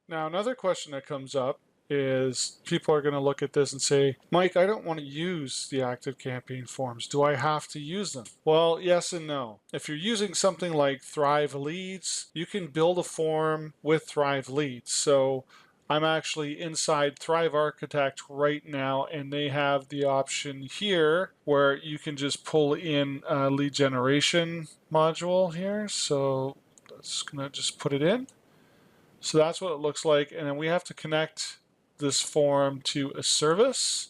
Now, another question that comes up is people are going to look at this and say, Mike, I don't want to use the ActiveCampaign forms. Do I have to use them? Well, yes and no. If you're using something like Thrive Leads, you can build a form with Thrive Leads. So I'm actually inside Thrive Architect right now, and they have the option here where you can just pull in a lead generation module here. So that's going to just put it in. So that's what it looks like. And then we have to connect this form to a service.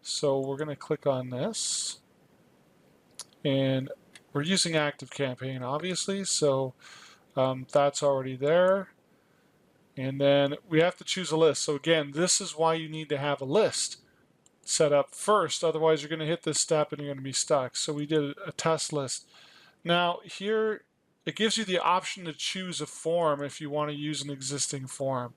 So we're going to click on this. And we're using ActiveCampaign, obviously. So that's already there. And then we have to choose a list. So again, this is why you need to have a list set up first. Otherwise, you're going to hit this step and you're going to be stuck. So we did a test list. Now here, it gives you the option to choose a form if you want to use an existing form.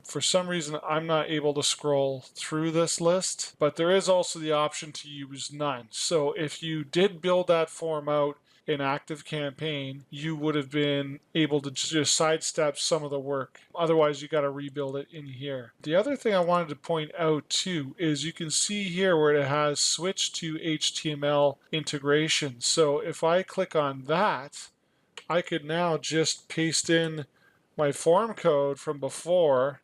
For some reason, I'm not able to scroll through this list, but there is also the option to use none. So if you did build that form out in ActiveCampaign, you would have been able to just sidestep some of the work. Otherwise, you got to rebuild it in here. The other thing I wanted to point out too is you can see here where it has switch to HTML integration. So if I click on that, I could now just paste in my form code from before,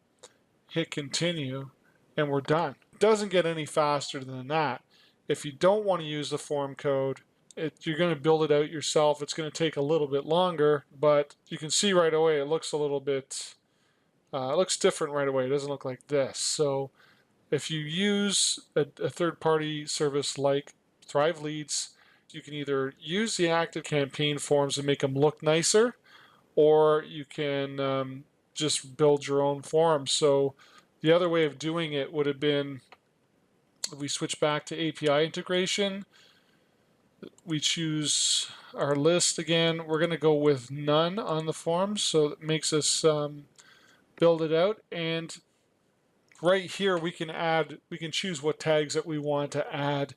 hit continue, and we're done. It doesn't get any faster than that. If you don't want to use the form code, you're going to build it out yourself. It's going to take a little bit longer, but you can see right away it looks a little bit, it looks different right away. It doesn't look like this. So if you use a third-party service like Thrive Leads, you can either use the ActiveCampaign forms and make them look nicer, or you can just build your own form. So the other way of doing it would have been, if we switch back to API integration, we choose our list again. We're going to go with none on the forms, so it makes us build it out. And right here we can choose what tags that we want to add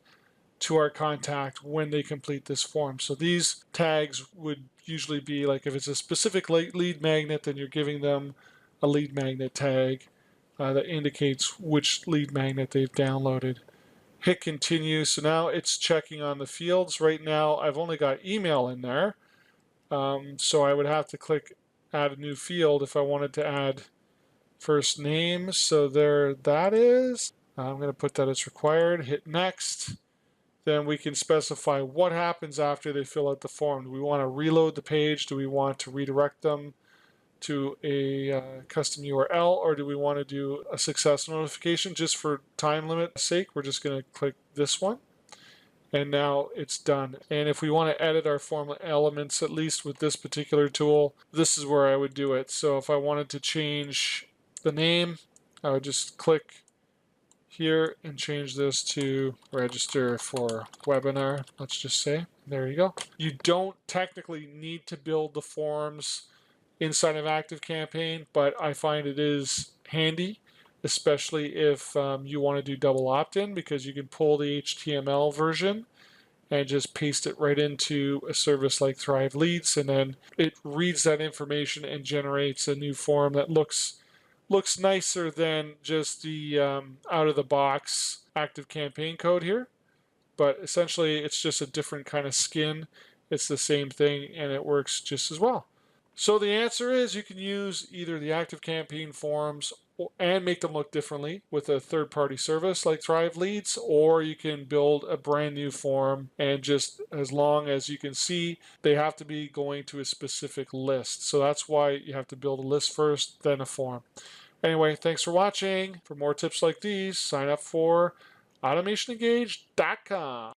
to our contact when they complete this form. So these tags would usually be like, if it's a specific lead magnet, then you're giving them a lead magnet tag that indicates which lead magnet they've downloaded. Hit continue. So now it's checking on the fields. Right now I've only got email in there. So I would have to click add a new field if I wanted to add first name. So there that is. I'm going to put that as required. Hit next. Then we can specify what happens after they fill out the form. Do we want to reload the page? Do we want to redirect them to a custom URL, or do we want to do a success notification? Just for time limit sake, we're just going to click this one. And now it's done. And if we want to edit our form elements, at least with this particular tool, this is where I would do it. So if I wanted to change the name, I would just click here and change this to register for webinar, let's just say. There you go. You don't technically need to build the forms inside of ActiveCampaign, but I find it is handy, especially if you want to do double opt-in, because you can pull the HTML version and just paste it right into a service like Thrive Leads, and then it reads that information and generates a new form that looks nicer than just the out-of-the-box ActiveCampaign code here. But essentially, it's just a different kind of skin. It's the same thing, and it works just as well. So the answer is you can use either the ActiveCampaign forms and make them look differently with a third-party service like Thrive Leads, or you can build a brand new form, and just as long as you can see, they have to be going to a specific list. So that's why you have to build a list first, then a form. Anyway, thanks for watching. For more tips like these, sign up for AutomationEngage.com.